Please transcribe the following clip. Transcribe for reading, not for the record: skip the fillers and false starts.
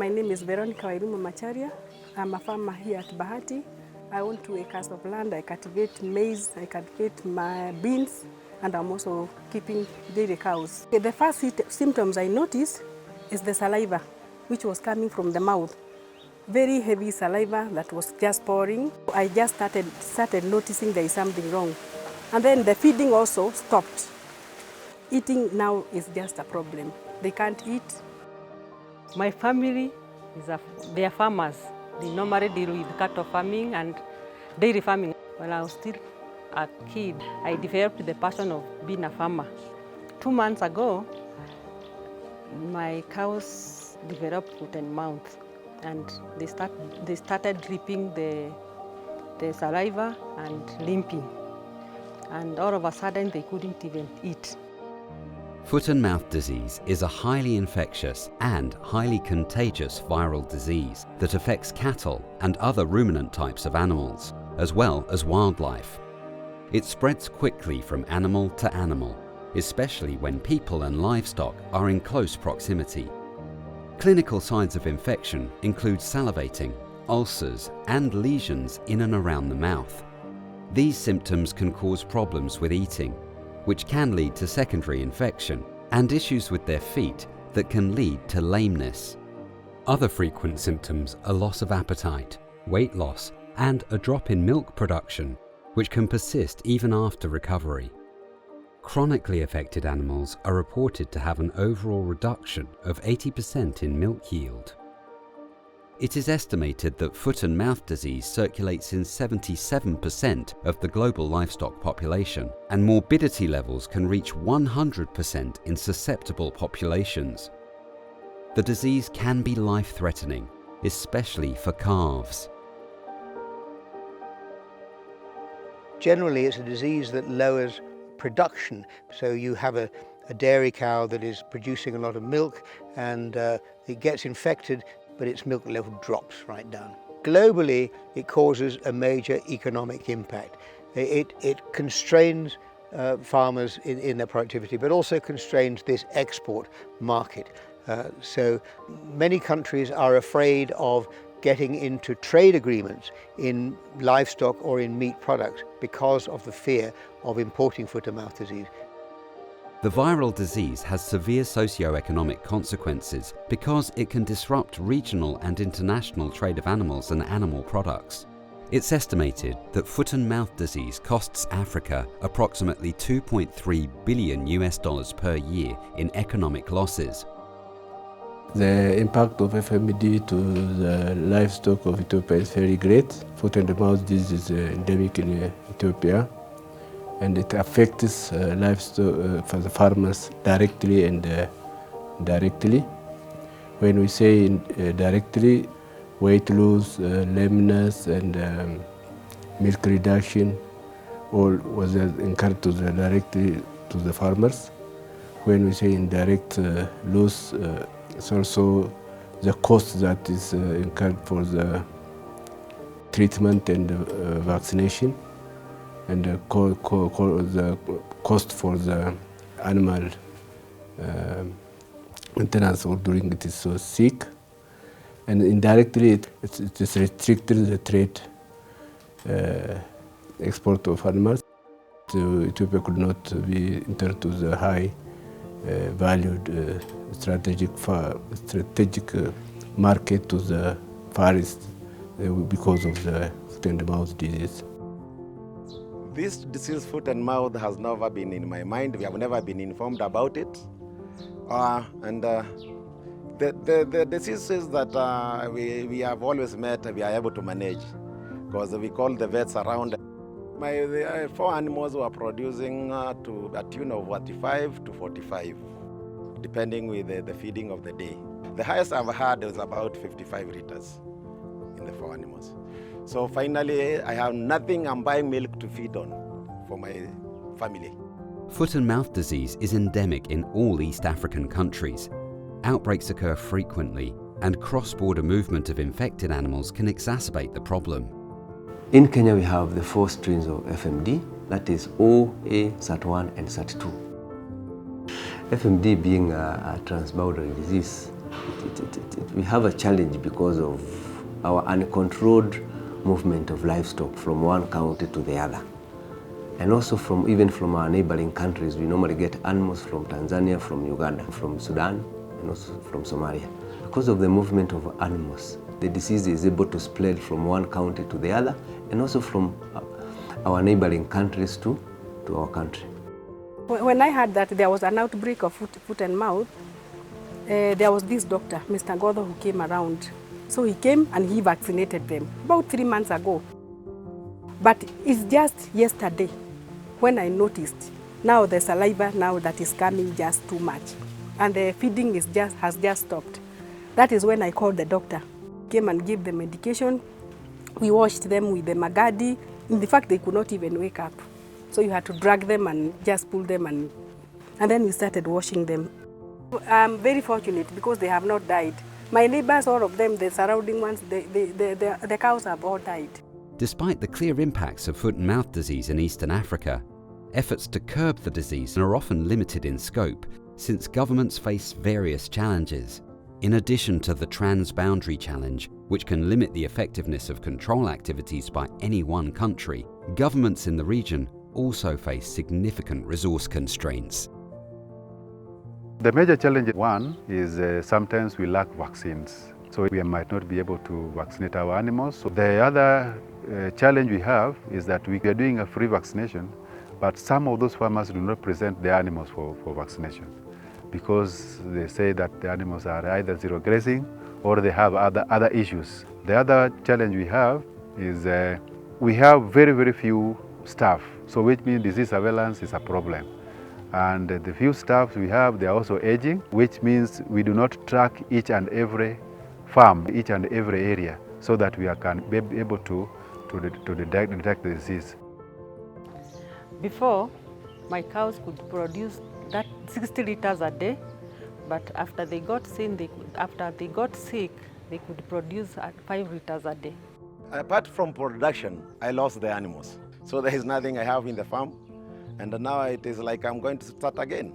My name is Veronica Macharia. I'm a farmer here at Bahati. I own 2 acres of land. I cultivate maize, I cultivate my beans, and I'm also keeping dairy cows. The first symptoms I noticed is the saliva, which was coming from the mouth. Very heavy saliva that was just pouring. I just started noticing there is something wrong. And then the feeding also stopped. Eating now is just a problem. They can't eat. My family they are farmers. They normally deal with cattle farming and dairy farming. When I was still a kid, I developed the passion of being a farmer. 2 months ago, my cows developed foot and mouth, and they started dripping the saliva and limping. And all of a sudden, they couldn't even eat. Foot and mouth disease is a highly infectious and highly contagious viral disease that affects cattle and other ruminant types of animals, as well as wildlife. It spreads quickly from animal to animal, especially when people and livestock are in close proximity. Clinical signs of infection include salivating, ulcers, and lesions in and around the mouth. These symptoms can cause problems with eating, which can lead to secondary infection, and issues with their feet that can lead to lameness. Other frequent symptoms are loss of appetite, weight loss, and a drop in milk production, which can persist even after recovery. Chronically affected animals are reported to have an overall reduction of 80% in milk yield. It is estimated that foot and mouth disease circulates in 77% of the global livestock population, and morbidity levels can reach 100% in susceptible populations. The disease can be life-threatening, especially for calves. Generally, it's a disease that lowers production. So you have a dairy cow that is producing a lot of milk, and it gets infected, but its milk level drops right down. Globally, it causes a major economic impact. It constrains farmers in their productivity, but also constrains this export market. So many countries are afraid of getting into trade agreements in livestock or in meat products because of the fear of importing foot-and-mouth disease. The viral disease has severe socio-economic consequences because it can disrupt regional and international trade of animals and animal products. It's estimated that foot and mouth disease costs Africa approximately $2.3 billion per year in economic losses. The impact of FMD to the livestock of Ethiopia is very great. Foot and mouth disease is endemic in Ethiopia, and it affects livestock for the farmers directly and indirectly. When we say directly, weight loss, lameness, and milk reduction, all was incurred directly to the farmers. When we say indirect loss, it's also the cost that is incurred for the treatment and vaccination, and the cost for the animal maintenance or during it is so sick. And indirectly, it is restricting the trade export of animals. So Ethiopia could not be entered to the high valued strategic market to the Far East because of the foot and mouth disease. This disease, foot and mouth, has never been in my mind. We have never been informed about it. The diseases that we have always met, we are able to manage because we call the vets around. My 4 animals were producing to a tune of 35 to 45, depending with the feeding of the day. The highest I've had was about 55 liters in the 4 animals. So finally, I have nothing. I'm buying milk to feed on for my family. Foot and mouth disease is endemic in all East African countries. Outbreaks occur frequently, and cross-border movement of infected animals can exacerbate the problem. In Kenya, we have the 4 strains of FMD, that is O, A, SAT1, and SAT2. FMD being a transboundary disease, we have a challenge because of our uncontrolled movement of livestock from one county to the other. And also even from our neighboring countries, we normally get animals from Tanzania, from Uganda, from Sudan, and also from Somalia. Because of the movement of animals, the disease is able to spread from one county to the other, and also from our neighboring countries to our country. When I heard that there was an outbreak of foot and mouth, there was this doctor, Mr. Godho, who came around. So he came and he vaccinated them about 3 months ago. But it's just yesterday when I noticed now the saliva now that is coming just too much, and the feeding has just stopped. That is when I called the doctor. Came and gave the medication. We washed them with the magadi. In fact, they could not even wake up. So you had to drag them and just pull them, and then we started washing them. I'm very fortunate because they have not died. My neighbors, all of them, the surrounding ones, the cows have all died. Despite the clear impacts of foot and mouth disease in Eastern Africa, efforts to curb the disease are often limited in scope, since governments face various challenges. In addition to the transboundary challenge, which can limit the effectiveness of control activities by any one country, governments in the region also face significant resource constraints. The major challenge, one, is sometimes we lack vaccines. So we might not be able to vaccinate our animals. So the other challenge we have is that we are doing a free vaccination, but some of those farmers do not present their animals for vaccination because they say that the animals are either zero grazing or they have other issues. The other challenge we have is we have very, very few staff, so which means disease surveillance is a problem. And the few staff we have, they are also aging, which means we do not track each and every farm, each and every area, so that we can be able to detect the disease. Before, my cows could produce that 60 liters a day, but after they got sick, they could produce at 5 liters a day. Apart from production, I lost the animals. So there is nothing I have in the farm, and now it is like I'm going to start again.